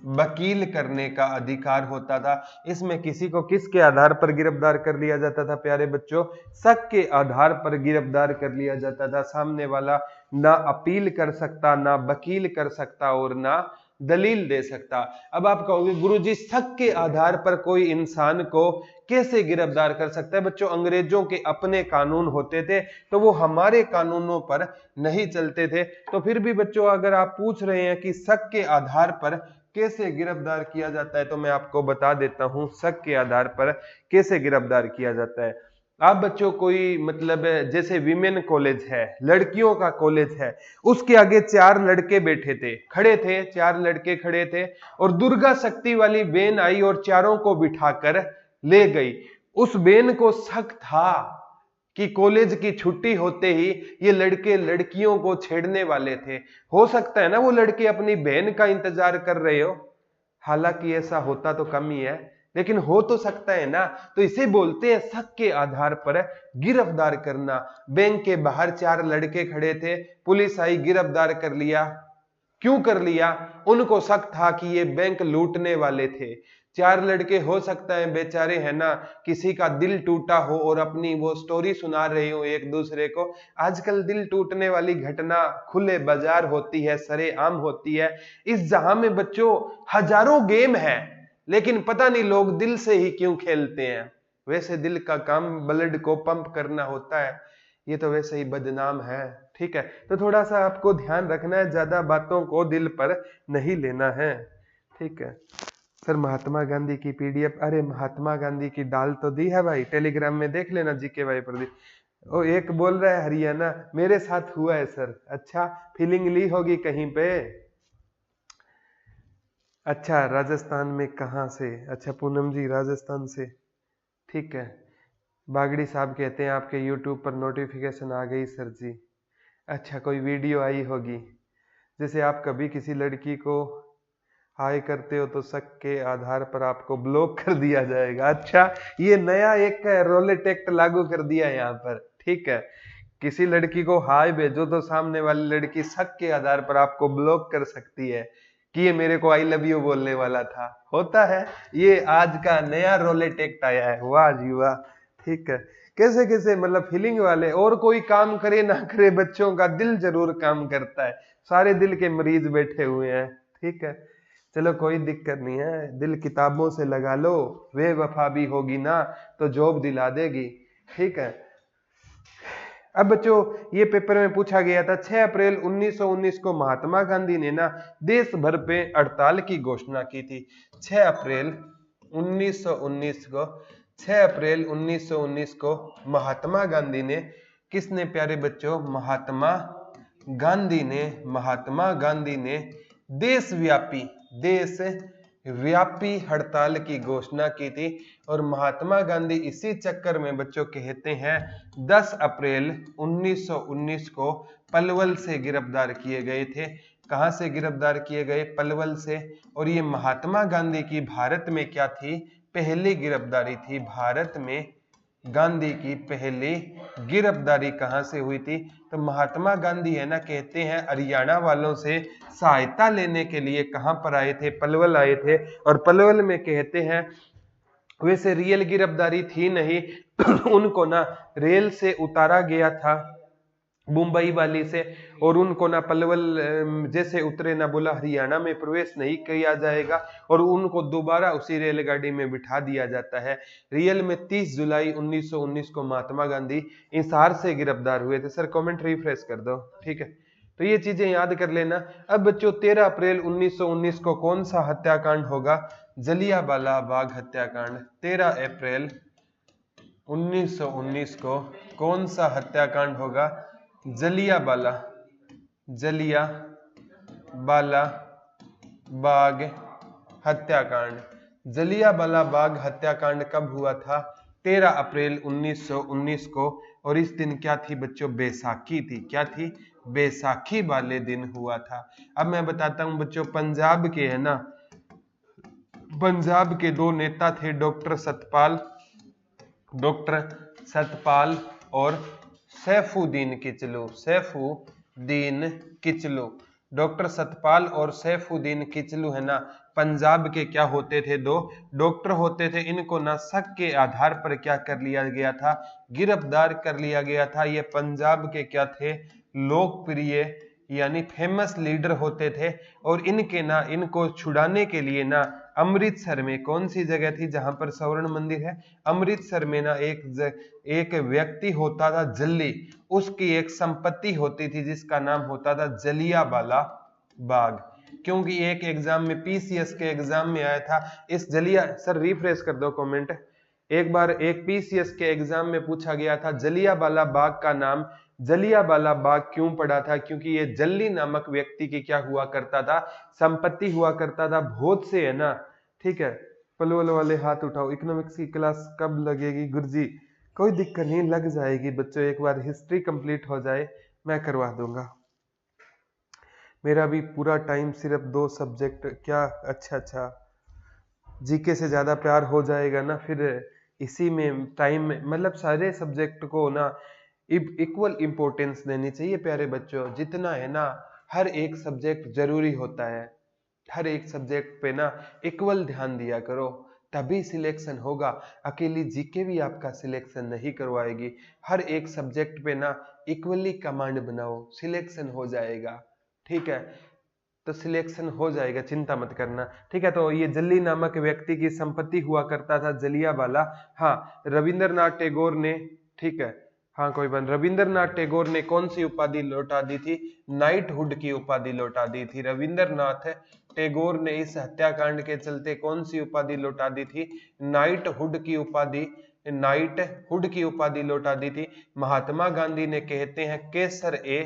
वकील करने का अधिकार होता था। इसमें किसी को किसके आधार पर गिरफ्तार कर लिया जाता था प्यारे बच्चों? शक के आधार पर गिरफ्तार कर लिया जाता था। सामने वाला ना अपील कर सकता, ना वकील कर सकता और ना दलील दे सकता। अब आप कहोगे गुरुजी शक के आधार पर कोई इंसान को कैसे गिरफ्तार कर सकता है? बच्चों, अंग्रेजों के अपने कानून होते थे तो वो हमारे कानूनों पर नहीं चलते थे। तो फिर भी बच्चों, अगर आप पूछ रहे हैं कि शक के आधार पर कैसे गिरफ्तार किया जाता है, तो मैं आपको बता देता हूं शक के आधार पर कैसे गिरफ्तार किया जाता है। आप बच्चों कोई मतलब जैसे विमेन कॉलेज है, लड़कियों का कॉलेज है, उसके आगे 4 लड़के बैठे थे, खड़े थे, 4 लड़के खड़े थे और दुर्गा शक्ति वाली बेन आई और चारों को बिठाकर ले गई। उस बेन को शक था कि कॉलेज की छुट्टी होते ही ये लड़के लड़कियों को छेड़ने वाले थे। हो सकता है ना वो लड़के अपनी बहन का इंतजार कर रहे हो, हालांकि ऐसा होता तो कम ही है, लेकिन हो तो सकता है ना। तो इसे बोलते हैं शक के आधार पर गिरफ्तार करना। बैंक के बाहर 4 लड़के खड़े थे, पुलिस आई, गिरफ्तार कर लिया। क्यों कर लिया? उनको शक था कि ये बैंक लूटने वाले थे। 4 लड़के हो सकता है बेचारे, है ना, किसी का दिल टूटा हो और अपनी वो स्टोरी सुना रहे हो एक दूसरे को। आजकल दिल टूटने वाली घटना खुले बाजार होती है, सरेआम होती है। इस जहां में बच्चों हजारों गेम है, लेकिन पता नहीं लोग दिल से ही क्यों खेलते हैं। वैसे दिल का काम ब्लड को पंप करना होता है, ये तो वैसे ही बदनाम है। ठीक है, तो थोड़ा सा आपको ध्यान रखना है, ज्यादा बातों को दिल पर नहीं लेना है। ठीक है सर, महात्मा गांधी की पीडीएफ, अरे महात्मा गांधी की डाल तो दी है भाई, टेलीग्राम में देख लेना जीके भाई प्रदीप। ओ एक बोल रहा है हरियाणा, मेरे साथ हुआ है सर। अच्छा, फीलिंग ली होगी कहीं पे। अच्छा, राजस्थान में कहाँ से? अच्छा पूनम जी राजस्थान से, ठीक है। बागड़ी साहब कहते हैं आपके यूट्यूब पर नोटिफिकेशन आ गई सर जी। अच्छा, कोई वीडियो आई होगी, जैसे आप कभी किसी लड़की को हाय करते हो तो शक के आधार पर आपको ब्लॉक कर दिया जाएगा। अच्छा, ये नया एक रोलेट एक्ट लागू कर दिया यहाँ पर। ठीक है, किसी लड़की को हाय भेजो तो सामने वाली लड़की शक के आधार पर आपको ब्लॉक कर सकती है कि ये मेरे को आई लव यू बोलने वाला था। होता है, ये आज का नया रोलेट एक्ट आया है। वाह जी वाह। ठीक है, कैसे कैसे मतलब फीलिंग वाले, और कोई काम करे ना करे बच्चों का दिल जरूर काम करता है। सारे दिल के मरीज बैठे हुए हैं। ठीक है, चलो कोई दिक्कत नहीं है, दिल किताबों से लगा लो, वे वफा भी होगी ना तो जॉब दिला देगी। ठीक है, अब बच्चों ये पेपर में पूछा गया था 6 अप्रैल 1919 को महात्मा गांधी ने ना देश भर पे हड़ताल की घोषणा की थी। 6 अप्रैल 1919 को 6 अप्रैल 1919 को महात्मा गांधी ने, किसने प्यारे बच्चों? महात्मा गांधी ने देशव्यापी हड़ताल की घोषणा की थी। और महात्मा गांधी इसी चक्कर में बच्चों कहते हैं 10 अप्रैल 1919 को पलवल से गिरफ्तार किए गए थे। कहां से गिरफ्तार किए गए? पलवल से। और ये महात्मा गांधी की भारत में क्या थी? पहली गिरफ्तारी थी। भारत में गांधी की पहली गिरफ्तारी कहां से हुई थी? तो महात्मा गांधी है ना, कहते हैं हरियाणा वालों से सहायता लेने के लिए कहां पर आए थे? पलवल आए थे। और पलवल में कहते हैं वैसे रियल गिरफ्तारी थी नहीं उनको ना रेल से उतारा गया था मुंबई वाली से, और उनको ना पलवल जैसे उतरे ना बोला हरियाणा में प्रवेश नहीं किया जाएगा, और उनको दोबारा उसी रेलगाड़ी में बिठा दिया जाता है। रियल में 30 जुलाई 1919 को महात्मा गांधी हिसार से गिरफ्तार हुए थे। सर कमेंट रिफ्रेश कर दो। ठीक है, तो ये चीजें याद कर लेना। अब बच्चों 13 अप्रैल 1919 को कौन सा हत्याकांड होगा? जलियांवाला बाग हत्याकांड। 13 अप्रैल 1919 को कौन सा हत्याकांड होगा? जलियांवाला बाग हत्याकांड। जलियांवाला बाग हत्याकांड कब हुआ था? 13 अप्रैल 1919 को। और इस दिन क्या थी बच्चों? बैसाखी थी। क्या थी? बैसाखी वाले दिन हुआ था। अब मैं बताता हूं बच्चों, पंजाब के है ना, पंजाब के 2 नेता थे, डॉक्टर सतपाल और सैफुद्दीन किचलू। डॉक्टर सतपाल और सैफुद्दीन किचलू है ना, पंजाब के क्या होते थे? 2 डॉक्टर होते थे। इनको ना शक के आधार पर क्या कर लिया गया था? गिरफ्तार कर लिया गया था। ये पंजाब के क्या थे? लोकप्रिय यानी फेमस लीडर होते थे। और इनके ना इनको छुड़ाने के लिए ना अमृतसर में, कौन सी जगह थी जहां पर स्वर्ण मंदिर है, अमृतसर में ना एक व्यक्ति होता था जल्ली, उसकी एक संपत्ति होती थी जिसका नाम होता था जलियांवाला बाग। क्योंकि एक एग्जाम में, पीसीएस के एग्जाम में आया था इस सर रिफ्रेश कर दो कमेंट। एक बार एक पीसीएस के एग्जाम में पूछा गया था जलियांवाला बाग का नाम जलियांवाला बाग क्यों पड़ा था, क्योंकि ये जल्ली नामक व्यक्ति की क्या हुआ करता था, संपत्ति हुआ करता था। बहुत से है ना, ठीक है। पलवल वाले हाथ उठाओ। इकोनॉमिक्स की क्लास कब लगेगी गुरुजी? कोई दिक्कत नहीं, लग जाएगी बच्चों, एक बार हिस्ट्री कंप्लीट हो जाए मैं करवा दूंगा। मेरा भी पूरा टाइम सिर्फ 2 सब्जेक्ट, क्या अच्छा, जीके से ज्यादा प्यार हो जाएगा ना फिर इसी में टाइम में, मतलब सारे सब्जेक्ट को ना इक्वल इंपॉर्टेंस देनी चाहिए प्यारे बच्चों। जितना है ना हर एक सब्जेक्ट जरूरी होता है, हर एक सब्जेक्ट पे ना इक्वल ध्यान दिया करो, तभी सिलेक्शन होगा। अकेली जीके भी आपका सिलेक्शन नहीं करवाएगी, हर एक सब्जेक्ट पे ना इक्वली कमांड बनाओ, सिलेक्शन हो जाएगा, ठीक है। तो सिलेक्शन हो जाएगा, चिंता मत करना, ठीक है। तो ये जल्ली नामक व्यक्ति की संपत्ति हुआ करता था जलियांवाला। हाँ, रविंद्रनाथ टैगोर ने, ठीक है, हाँ कोई बात, रविंद्रनाथ टैगोर ने कौन सी उपाधि लौटा दी थी, नाइटहुड की उपाधि लौटा दी थी। रविंद्रनाथ टैगोर ने इस हत्याकांड के चलते कौन सी उपाधि लौटा दी थी, नाइटहुड की उपाधि, नाइटहुड की उपाधि लौटा दी थी। महात्मा गांधी ने कहते हैं केसर ए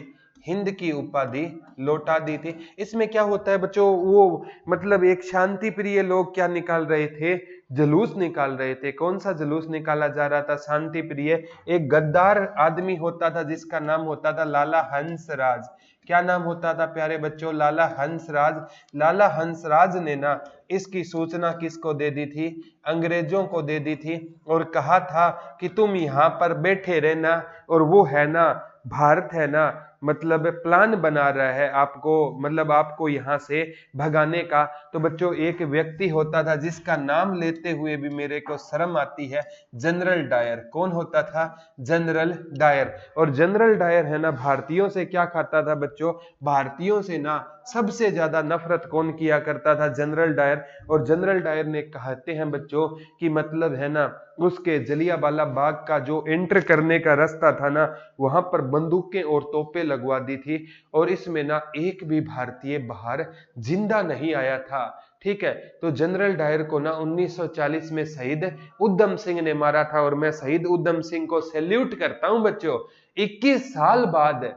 हिंद की उपाधि लौटा दी थी। इसमें क्या होता है बच्चों, वो मतलब एक शांति प्रिय लोग क्या निकाल रहे थे, जुलूस निकाल रहे थे। कौन सा जुलूस निकाला जा रहा था, शांति प्रिय। एक गद्दार आदमी होता था जिसका नाम होता था लाला हंसराज। क्या नाम होता था प्यारे बच्चों, लाला हंसराज। लाला हंसराज ने ना इसकी सूचना किसको दे दी थी, अंग्रेजों को दे दी थी, और कहा था कि तुम यहाँ पर बैठे रहना, और वो है ना भारत है ना मतलब प्लान बना रहा है आपको, मतलब आपको यहां से भगाने का। तो बच्चों एक व्यक्ति होता था जिसका नाम लेते हुए भी मेरे को शर्म आती है, जनरल डायर। कौन होता था, जनरल डायर। और जनरल डायर है ना भारतीयों से क्या खाता था बच्चों, भारतीयों से ना सबसे ज्यादा नफरत कौन किया करता था, जनरल डायर। और जनरल डायर ने कहते हैं बच्चों कि मतलब है ना उसके जलियांवाला बाग का जो एंटर करने का रास्ता था ना, वहां पर बंदूकें और तोपें लगवा दी थी, और इसमें ना एक भी भारतीय बाहर जिंदा नहीं आया था, ठीक है। तो जनरल डायर को ना 1940 में शहीद उधम सिंह ने मारा था, और मैं शहीद उधम सिंह को सैल्यूट करता हूं बच्चों। 21 साल बाद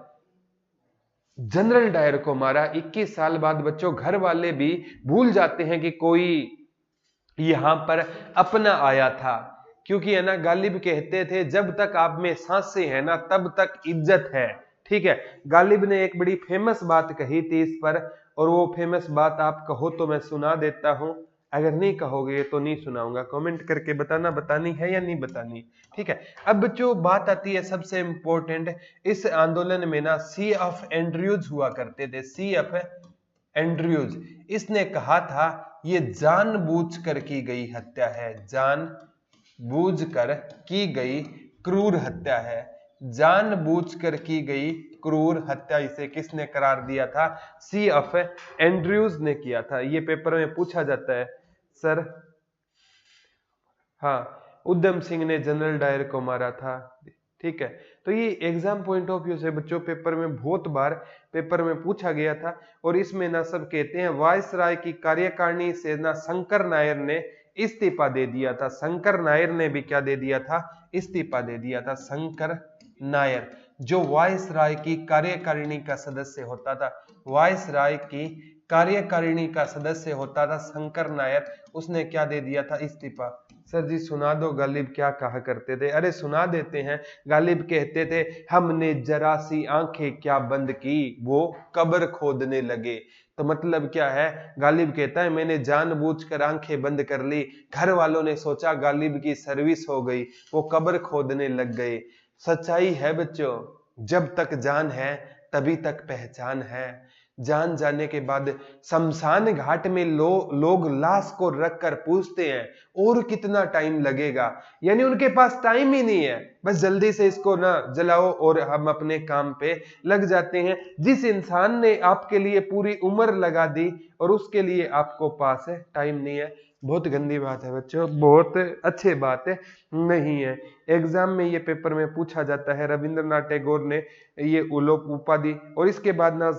जनरल डायर को मारा, 21 साल बाद बच्चों। घर वाले भी भूल जाते हैं कि कोई यहां पर अपना आया था, क्योंकि है ना गालिब कहते थे जब तक आप में सांसें है ना तब तक इज्जत है, ठीक है। गालिब ने एक बड़ी फेमस बात कही थी इस पर, और वो फेमस बात आप कहो तो मैं सुना देता हूं, अगर नहीं कहोगे तो नहीं सुनाऊंगा। कमेंट करके बताना बतानी है या नहीं बतानी, ठीक है। अब बच्चों बात आती है सबसे इंपॉर्टेंट, इस आंदोलन में ना सी ऑफ एंड्रयूज हुआ करते थे, सी ऑफ एंड्रयूज। इसने कहा था ये जानबूझकर की गई हत्या है, जानबूझकर की गई क्रूर हत्या है, जानबूझकर की गई क्रूर हत्या, इसे किसने करार दिया था, सी ऑफ एंड्रयूज ने किया था। ये पेपर में पूछा जाता है सर। हाँ, उधम सिंह ने जनरल डायर को मारा था, ठीक है। तो ये एग्जाम पॉइंट ऑफ व्यू से बच्चों पेपर में बहुत बार पेपर में पूछा गया था। और इसमें ना सब कहते हैं वायसराय की कार्यकारिणी से ना शंकर नायर ने इस्तीफा दे दिया था, शंकर नायर ने भी क्या दे दिया था, इस्तीफा दे दिया था। शंकर नायर जो वायसराय की कार्यकारिणी का सदस्य होता था, वायसराय की कार्यकारिणी का सदस्य होता था शंकर नायर, उसने क्या दे दिया था, इस्तीफा। सर जी सुना दो गालिब क्या कहा करते थे, अरे सुना देते हैं। गालिब कहते थे हमने जरा सी आंखें क्या बंद की, वो कब्र खोदने लगे। तो मतलब क्या है, गालिब कहता है मैंने जानबूझकर आंखें बंद कर ली, घर वालों ने सोचा गालिब की सर्विस हो गई, वो कब्र खोदने लग गए। सच्चाई है बच्चों, जब तक जान है तभी तक पहचान है। जान जाने के बाद शमशान घाट में लोग लाश को रख कर पूछते हैं और कितना टाइम लगेगा, यानी उनके पास टाइम ही नहीं है, बस जल्दी से इसको ना जलाओ और हम अपने काम पे लग जाते हैं। जिस इंसान ने आपके लिए पूरी उम्र लगा दी और उसके लिए आपको पास है टाइम नहीं है, बहुत गंदी बात है बच्चों, बहुत अच्छी बात है नहीं है। एग्जाम में ये पेपर में पूछा जाता है, रविंद्रनाथ टैगोर ने ये उपाधि और इसके बाद ना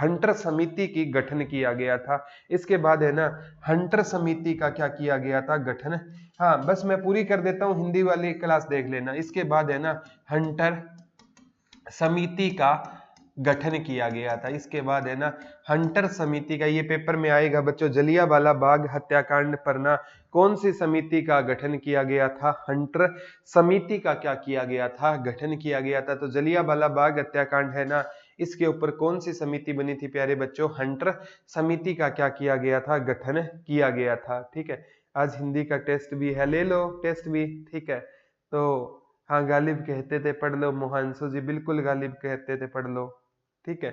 हंटर समिति की गठन किया गया था। इसके बाद है ना हंटर समिति का क्या किया गया था, गठन। हाँ बस मैं पूरी कर देता हूँ, हिंदी वाली क्लास देख लेना। इसके बाद है ना हंटर समिति का गठन किया गया था। इसके बाद है ना हंटर समिति का, ये पेपर में आएगा बच्चों, जलियांवाला बाग हत्याकांड पर ना कौन सी समिति का गठन किया गया था, हंटर समिति का क्या किया गया था, गठन किया गया था। तो जलियांवाला बाग हत्याकांड है ना, इसके ऊपर कौन सी समिति बनी थी प्यारे बच्चों, हंटर समिति का क्या किया गया था, गठन किया गया था। ठीक है, आज हिंदी का टेस्ट भी है, ले लो टेस्ट भी। ठीक है, तो हाँ गालिब कहते थे पढ़ लो, मोहांशु जी बिल्कुल गालिब कहते थे पढ़ लो। ठीक है,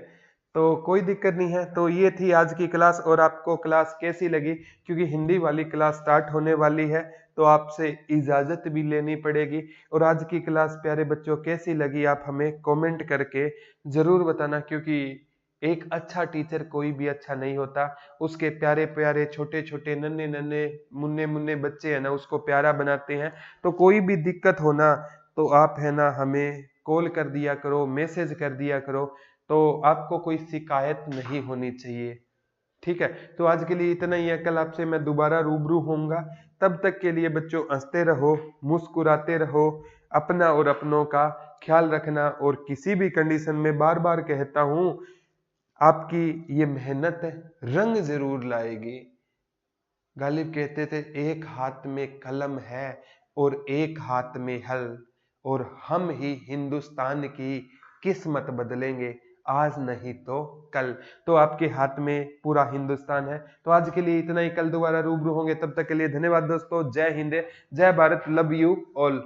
तो कोई दिक्कत नहीं है। तो ये थी आज की क्लास, और आपको क्लास कैसी लगी, क्योंकि हिंदी वाली क्लास स्टार्ट होने वाली है तो आपसे इजाजत भी लेनी पड़ेगी। और आज की क्लास प्यारे बच्चों कैसी लगी आप हमें कमेंट करके जरूर बताना, क्योंकि एक अच्छा टीचर कोई भी अच्छा नहीं होता, उसके प्यारे प्यारे छोटे छोटे नन्हे नन्हे मुन्ने मुन्ने बच्चे है ना उसको प्यारा बनाते हैं। तो कोई भी दिक्कत हो ना तो आप है ना हमें कॉल कर दिया करो, मैसेज कर दिया करो, तो आपको कोई शिकायत नहीं होनी चाहिए। ठीक है, तो आज के लिए इतना ही है, कल आपसे मैं दोबारा रूबरू होऊंगा। तब तक के लिए बच्चों हंसते रहो, मुस्कुराते रहो, अपना और अपनों का ख्याल रखना। और किसी भी कंडीशन में बार बार कहता हूं, आपकी ये मेहनत रंग जरूर लाएगी। गालिब कहते थे एक हाथ में कलम है और एक हाथ में हल, और हम ही हिंदुस्तान की किस्मत बदलेंगे, आज नहीं तो कल। तो आपके हाथ में पूरा हिंदुस्तान है। तो आज के लिए इतना ही, कल दोबारा रूबरू होंगे, तब तक के लिए धन्यवाद दोस्तों। जय हिंद, जय भारत, लव यू ऑल।